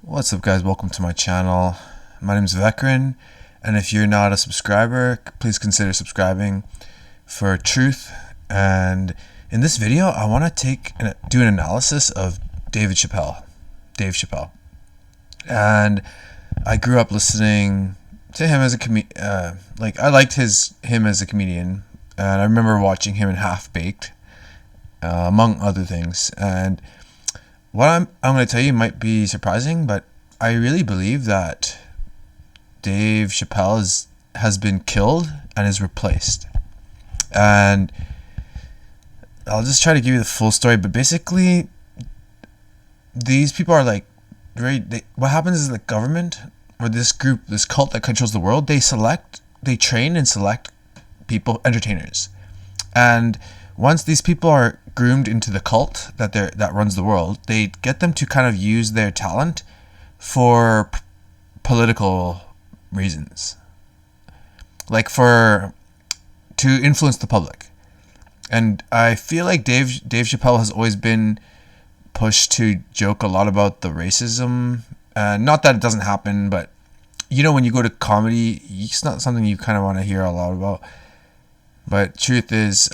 What's up, guys? Welcome to my channel. My name is Veteran, and if you're not a subscriber, please consider subscribing for truth. And in this video, I want to do an analysis of Dave Chapelle. And I grew up listening to him as a I liked him as a comedian, and I remember watching him in Half Baked, among other things. And what I'm going to tell you might be surprising, but I really believe that Dave Chapelle has been killed and is replaced. And I'll just try to give you the full story, but basically these people are like, what happens is the government or this cult that controls the world, they train and select people, entertainers. And once these people are groomed into the cult that runs the world, they get them to kind of use their talent for political reasons, to influence the public. And I feel like Dave Chapelle has always been pushed to joke a lot about the racism, and not that it doesn't happen, but when you go to comedy, it's not something you kind of want to hear a lot about. But truth is,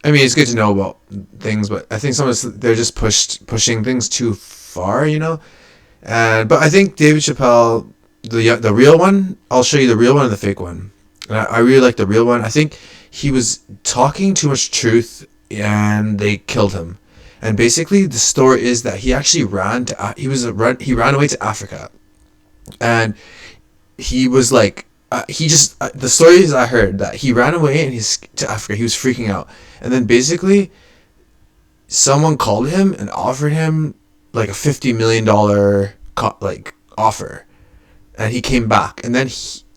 I mean, it's good to know about things, but I think they're just pushing things too far, But I think Dave Chapelle, the real one, I'll show you the real one and the fake one. And I really like the real one. I think he was talking too much truth, and they killed him. And basically, the story is that he actually ran away to Africa, and he was like. The stories I heard that he ran away to Africa. He was freaking out, and then basically someone called him and offered him like a $50 million offer, and he came back, and then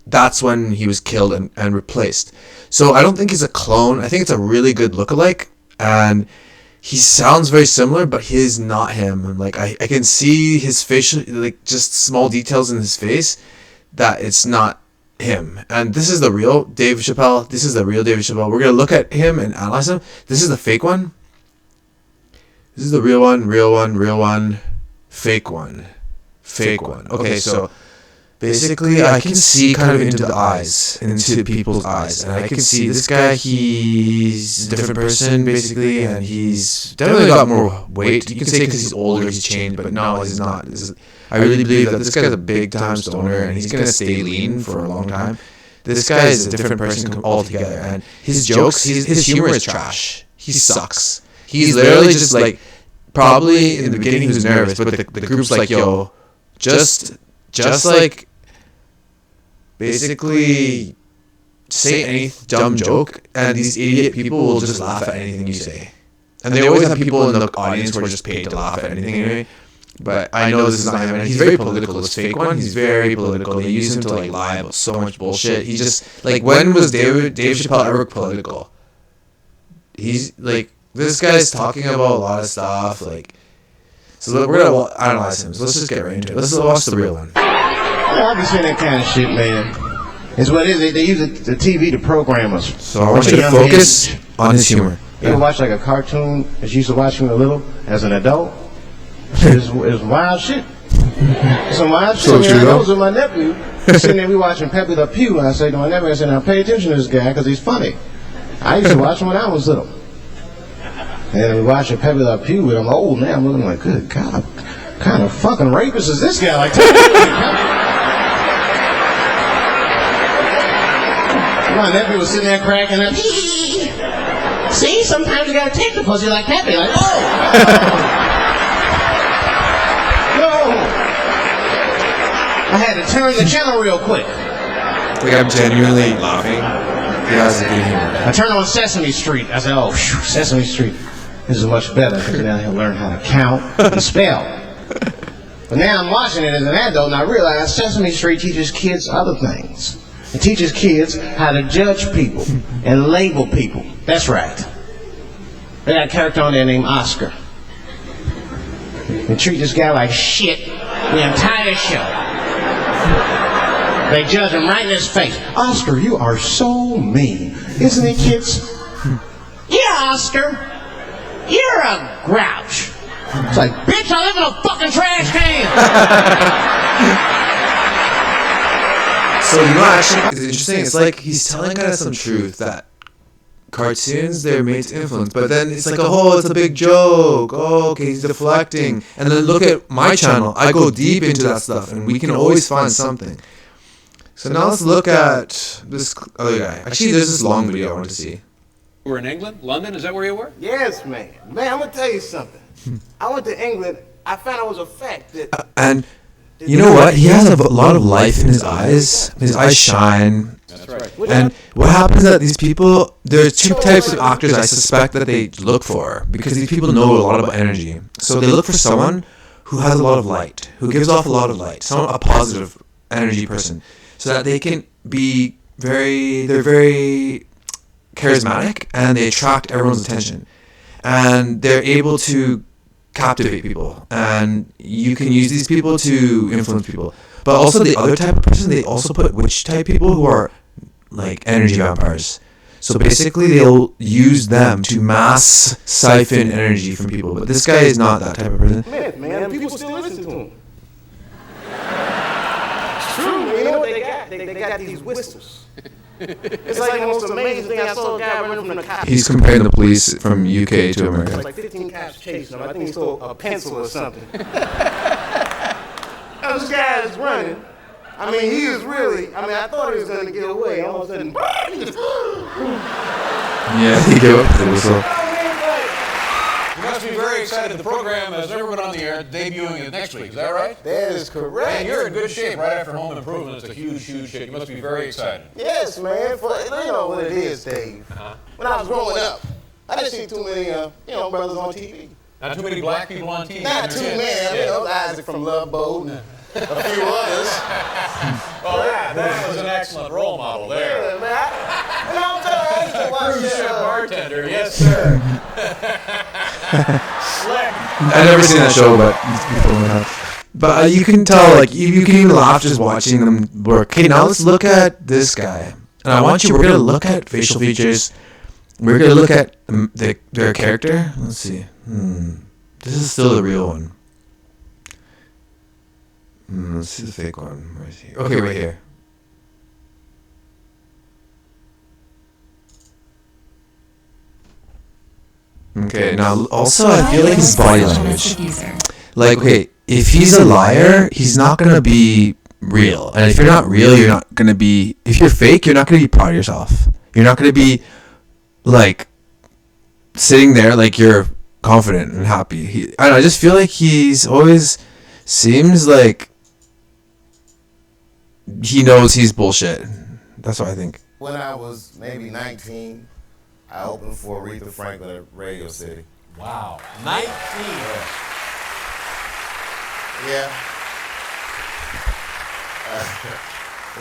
that's when he was killed and replaced. So I don't think he's a clone. I think it's a really good lookalike, and he sounds very similar, but he's not him. And I can see his facial, just small details in his face that it's not him. And this is the real Dave Chapelle. This is the real Dave Chapelle. We're gonna look at him and analyze him. This is the fake one. This is the real one, fake one. Okay, so basically I can see kind of into people's eyes, and I can see this guy, he's a different person basically, and he's definitely got more weight. You can say because he's older, he's changed, but no, he's not. I really believe that this guy's a big time stoner, and he's gonna stay lean for a long time. This guy is a different person altogether, and his jokes, his humor is trash. He sucks. He's literally just probably in the beginning he was nervous, but the group's like, yo, just basically say any dumb joke, and these idiot people will just laugh at anything you say. And they always have people in the audience who are just paid to laugh at anything anyway. But I know this is not him, and he's very political. This fake one, he's very political. They use him to lie about so much bullshit. He's just when was Dave Chapelle ever political? He's this guy's talking about a lot of stuff. So we're gonna analyze him. So let's just get right into it. Let's watch the real one. I've been seeing that kind of shit, man. It's what it is. They use the TV to program us. So I want you to focus on his humor. You ever watch a cartoon as you used to watch when you were little as an adult? It's wild shit. Some wild shit. I was with my nephew sitting there, we watching Pepe Le Pew, and I say to my nephew, I said, now pay attention to this guy because he's funny. I used to watch him when I was little. And we watching Pepe Le Pew with him old now. I'm looking like, good God, what kind of fucking rapist is this guy? My nephew was sitting there cracking up. See, sometimes you gotta take the pussy like Pepe, oh! I had to turn the channel real quick. I'm genuinely laughing. He has a good humor. I turned on Sesame Street. I said, oh, Sesame Street. This is much better because now he'll learn how to count and spell. But now I'm watching it as an adult, and I realize Sesame Street teaches kids other things. It teaches kids how to judge people and label people. That's right. They got a character on there named Oscar. They treat this guy like shit the entire show. They judge him right in his face. Oscar, you are so mean. Isn't he, kids? Yeah, Oscar. You're a grouch. It's like, bitch, I live in a fucking trash can. So actually, it's interesting. It's like he's telling kind of some truth that cartoons, they're made to influence, but then it's like, oh, it's a big joke. Oh, okay, he's deflecting. And then look at my channel. I go deep into that stuff, and we can always find something. So now let's look at this other guy. Actually, there's this long video I want to see. You were in England? London? Is that where you were? Yes, man. Man, I'm gonna tell you something. I went to England. I found out it was a fact that. And you know what? He has a lot of life in his eyes. His eyes shine. That's right. And what happens is that these people, there's two types of actors I suspect that they look for, because these people know a lot about energy. So they look for someone who has a lot of light, who gives off a lot of light, someone, a positive energy person, so that they can be they're very charismatic and they attract everyone's attention. And they're able to captivate people, and you can use these people to influence people. But also the other type of person, they also put witch type people who are like energy vampires. So basically they'll use them to mass siphon energy from people. But this guy is not that type of person. Man, people still listen to him. It's true. You know what they got? They got these whistles. It's like the most amazing thing. I saw a guy running from the cops. He's comparing the police from UK to America. It's like 15 cops chasing him. I think he stole a pencil or something. This guy is running. I mean, he was really, I thought he was going to get away. All of a sudden, yeah, he gave up the whistle. You must be very excited. The program has never been on the air, debuting it next week. Is that right? That is correct. And you're in good shape right after Home Improvement. It's a huge hit. You must be very excited. Yes, man. You know what it is, Dave. When I was growing up, I didn't see too many, brothers on TV. Not too many black people on TV. Not too many. Isaac from Love Boat and a few others. Well, that was an excellent role model there. Yeah, man. I'm telling you, I used to watch Cruise ship bartender, yes, sir. Slick. I've never seen that show, but people have. But you can tell, like, you can even laugh just watching them work. Okay, now let's look at this guy. And we're going to look at facial features. We're going to look at their character. Let's see. This is still the real one. Let's see the fake one. Where is he? Okay, right here. Okay, now also I feel like his body language. Like, okay, if he's a liar, he's not gonna be real. And if you're not real, you're not gonna be. If you're fake, you're not gonna be proud of yourself. You're not gonna be like sitting there like you're confident and happy. I don't know, I just feel like he's always seems like he knows he's bullshit. That's what I think. When I was maybe 19, I opened for Aretha Franklin at Radio City. Wow. 19. Yeah.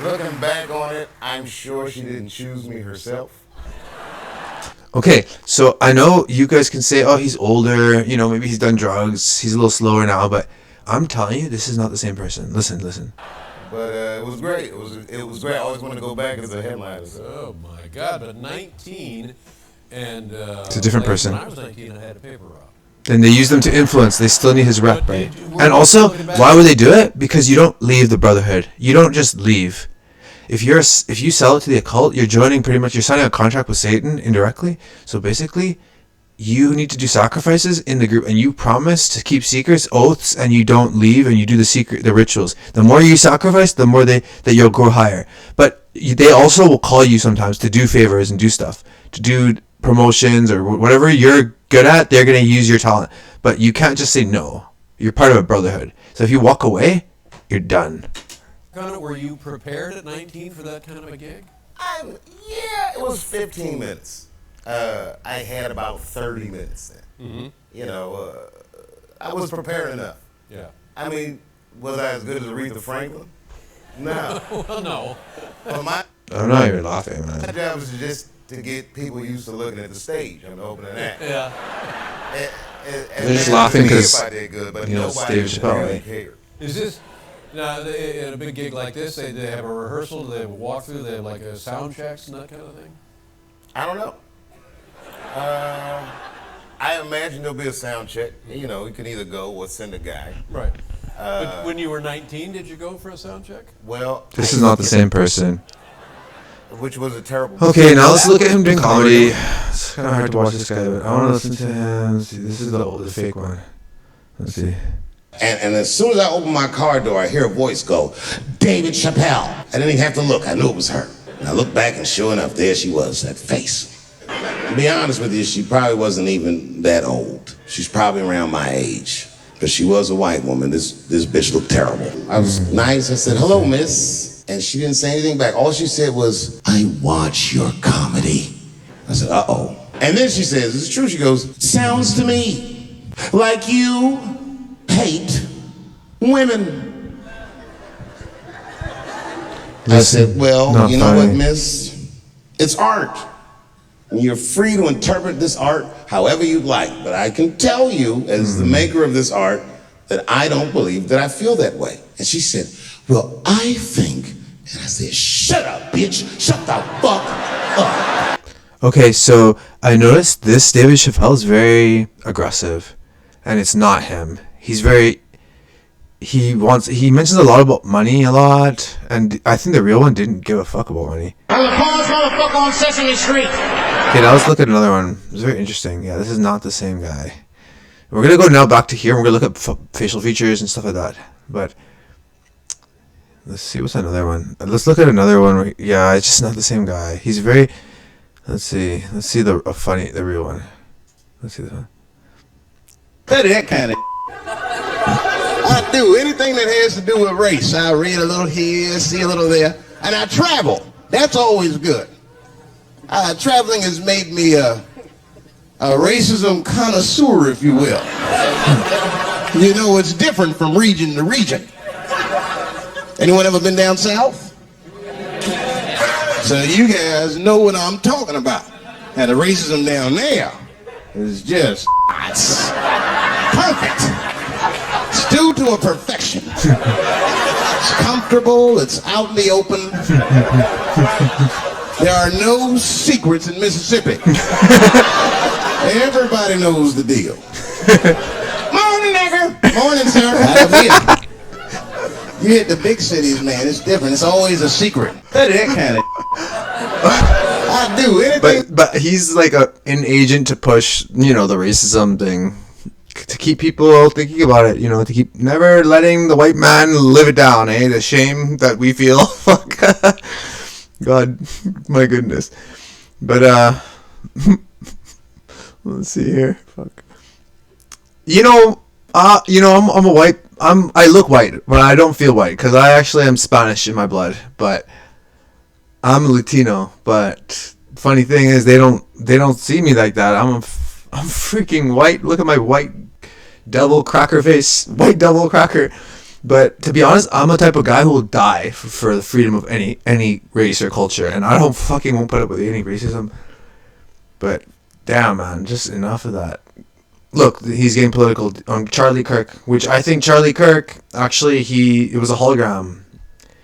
Looking back on it, I'm sure she didn't choose me herself. Okay, so I know you guys can say, oh, he's older, maybe he's done drugs, he's a little slower now, but I'm telling you, this is not the same person. Listen. But it was great. It was great. I always want to go back as a headliner. Oh my God! But 19, and it's a different person. When I was 19, I had a paper route. And they use them to influence. They still need his rep, right? And also, why would they do it? Because you don't leave the Brotherhood. You don't just leave. If you sell it to the occult, you're signing a contract with Satan indirectly. So basically, you need to do sacrifices in the group, and you promise to keep secrets, oaths, and you don't leave, and you do the rituals. The more you sacrifice, the more that you'll grow higher. But they also will call you sometimes to do favors and do stuff, to do promotions or whatever you're good at. They're going to use your talent, but you can't just say no. You're part of a brotherhood. So if you walk away, you're done. Were you prepared at 19 for that kind of a gig? It was 15 minutes. I had about 30 minutes then. Mm-hmm. I was prepared enough. Yeah. I mean, was I as good as Aretha Franklin? No. Well, no. Well, my I'm not even laughing, man. My job was just to get people used to looking at the stage. I'm opening that. Yeah. They're just laughing because, it's Dave Chapelle. Is this, now, in a big gig like this, they have a rehearsal, do they have a walkthrough, they have like a sound checks and that kind of thing? I don't know. I imagine there'll be a sound check. You can either go or send a guy. Right. But when you were 19, did you go for a sound check? Well, This is not the same person. which was a terrible. Okay, now let's look at him doing comedy. It's kind of hard to watch this guy, but I want to listen to him. Let's see, this is the fake one. Let's see. And as soon as I open my car door, I hear a voice go, David Chapelle. I didn't even have to look. I knew it was her. And I looked back, and sure enough, there she was, that face. To be honest with you, she probably wasn't even that old. She's probably around my age. But she was a white woman. This bitch looked terrible. I was nice. I said, hello, miss. And she didn't say anything back. All she said was, I watch your comedy. I said, uh-oh. And then she says, it's true. She goes, sounds to me like you hate women. I said, well, you know what, miss? It's art. And you're free to interpret this art however you'd like. But I can tell you, as the maker of this art, that I don't believe that I feel that way. And she said, well, I think. And I said, shut up, bitch. Shut the fuck up. Okay, so I noticed this David Chapelle is very aggressive, and it's not him. He mentions a lot about money a lot, and I think the real one didn't give a fuck about money. I'm the coolest motherfucker on Sesame Street. Okay, now let's look at another one. It's very interesting. Yeah, this is not the same guy. We're gonna go now back to here, and we're gonna look at facial features and stuff like that. But let's see, what's another one? Let's look at another one. Yeah, it's just not the same guy. He's very. Let's see the real one. Let's see this one. That kind of. I do anything that has to do with race. I read a little here, see a little there, and I travel. That's always good. Traveling has made me a racism connoisseur, if you will. You know, it's different from region to region. Anyone ever been down south? So you guys know what I'm talking about. And the racism down there is just it's perfect. It's due to a perfection. It's comfortable, it's out in the open. There are no secrets in Mississippi. Everybody knows the deal. Morning, nigger. Morning, sir. You hit the big cities, man. It's different. It's always a secret. That kind of. I do anything. But he's like an agent to push, the racism thing, to keep people thinking about it. To keep never letting the white man live it down. The shame that we feel. Fuck. God, my goodness. But let's see here. Fuck. I'm a white. I look white, but I don't feel white because I actually am Spanish in my blood. But I'm Latino. But funny thing is, they don't see me like that. I'm freaking white. Look at my white devil cracker face, white devil cracker. But to be honest, I'm a type of guy who will die for the freedom of any race or culture, and I won't put up with any racism. But damn, man, just enough of that. Look, he's getting political on Charlie Kirk, which I think Charlie Kirk, actually, it was a hologram.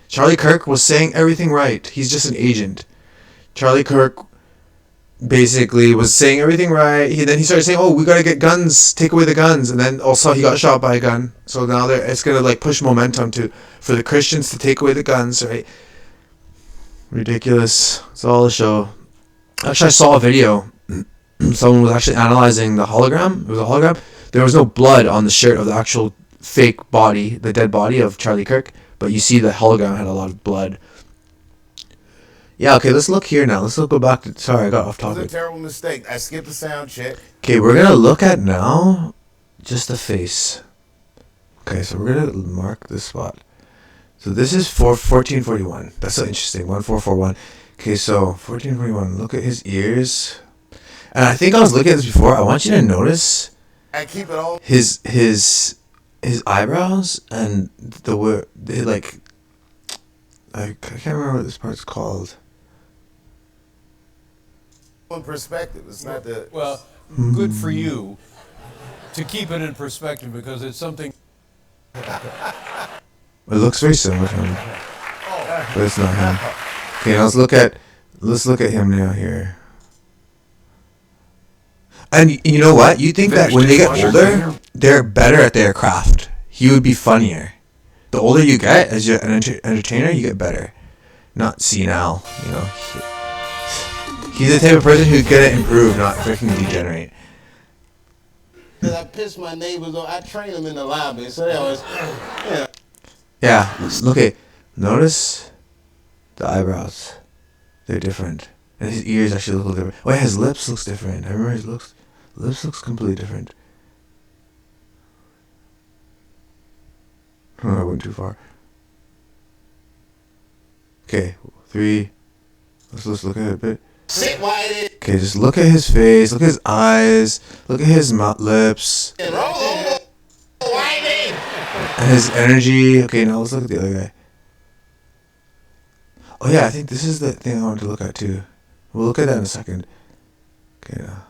Charlie Kirk was saying everything right. He's just an agent. Charlie Kirk basically was saying everything right. Then he started saying, oh, we gotta get guns, take away the guns. And then also he got shot by a gun. So now it's gonna push momentum for the Christians to take away the guns, right? Ridiculous. It's all a show. Actually, I saw a video. Someone was actually analyzing the hologram. It was a hologram. There was no blood on the shirt of the actual fake body, the dead body of Charlie Kirk, but you see the hologram had a lot of blood. Yeah, okay, let's look here now. Let's go back to... Sorry, I got off topic. It was a terrible mistake. I skipped the sound check. Okay, we're going to look at now just the face. Okay, so we're going to mark this spot. So this is 1441. That's so interesting. 1441. Okay, so 1441. Look at his ears. And I think I was looking at this before. I want you to notice I keep it all. his eyebrows and the word I can't remember what this part's called. In perspective. It's not the. Well, good for you to keep it in perspective because it's something. It looks very similar to him, but it's not him. Okay, now let's look at him now here. And you know what? You think that when they get older, they're better at their craft. he would be funnier. The older you get as you're an entertainer, you get better. Not senile, you know. He's the type of person who's gonna improve, not freaking degenerate. Cause I piss my neighbors off. I train them in the lobby, so they always, yeah. Yeah, look at, notice the eyebrows. They're different. And his ears actually look a little different. Oh yeah, his lips looks different. I remember his lips looks completely different. Oh, I went too far. Okay, 3. Let's look at it a bit. Sit whitey. Okay, just look at his face, look at his eyes, look at his lips, And roll over. Whitey. and his energy. Okay, now let's look at the other guy. Oh yeah, I think this is the thing I wanted to look at too. We'll look at that in a second. Okay, now.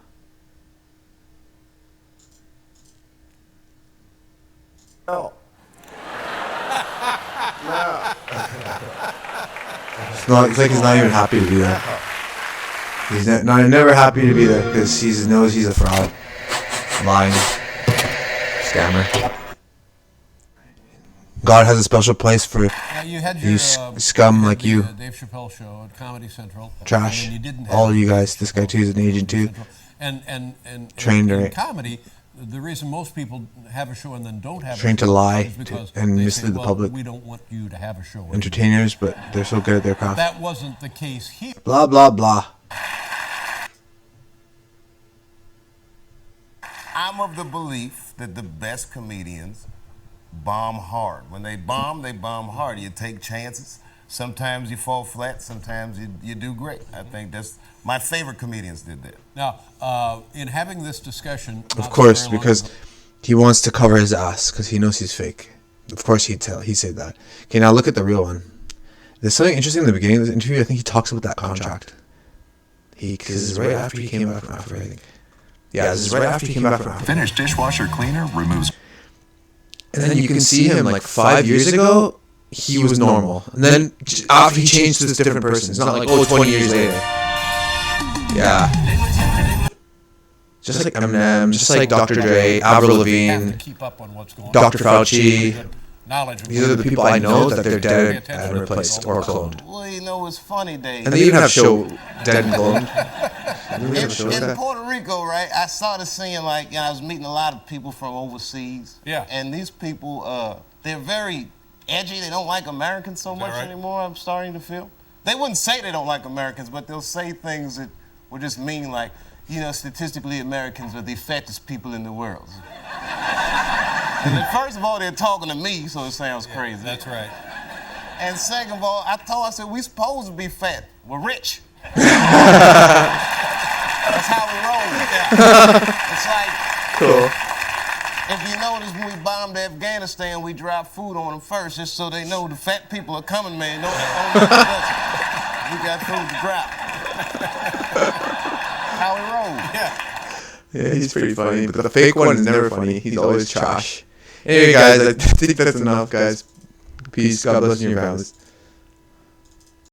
No. It's like he's not even happy to be there. He's never happy to be there because he knows he's a fraud, lying, scammer. God has a special place for You had you your scum you had like the, you. Dave Chapelle show at Comedy Central. Trash. And then you didn't have All of you Dave guys. This guy Chappelle too is an agent too. Central. And Trained in right. comedy, the reason most people have a show and then don't have Trained a to show lie is because and they mislead say, the well, public. we don't want you to have a show. Entertainers, but they're so good at their craft. That wasn't the case here. Blah blah blah. I'm of the belief that the best comedians bomb hard. When they bomb hard. You take chances. Sometimes you fall flat. Sometimes you do great. I think that's my favorite comedians did that. Now, in having this discussion, Of course, because he wants to cover his ass because he knows he's fake. Of course he'd say that. Okay, now look at the real one. There's something interesting in the beginning of this interview. I think he talks about that contract. Because this is right after he came back from Africa, I think. Yeah, this is right after he came back from Africa. Finnish dishwasher cleaner removes. And then you can see him like 5 years ago, he was normal. And then after he changed to this different person. It's not like, 20 years later. Yeah. Just like Eminem, just like Dr. Dre, Avril Lavigne, keep up on what's going on. Dr. Fauci. Knowledge of These are the people I know that they're dead and replaced or cloned. Well, you know, it's funny, Dave. And they even have show dead and cloned. In Puerto Rico, right, I started seeing, like, you know, I was meeting a lot of people from overseas. Yeah. And these people, they're very edgy. They don't like Americans so much right? anymore, I'm starting to feel. They wouldn't say they don't like Americans, but they'll say things that would just mean, like, you know, statistically, Americans are the fattest people in the world. And then first of all, they're talking to me, so it sounds crazy. That's right. And second of all, I said, we supposed to be fat. We're rich. That's how we roll. It's like, Cool. if you notice, when we bombed Afghanistan, we dropped food on them first, just so they know the fat people are coming, man. Don't we got food to drop. How we roll. Yeah, he's pretty funny, but the fake one is never funny. He's always trash. Anyway, guys, I think that's enough, guys. Peace. God bless you and your families.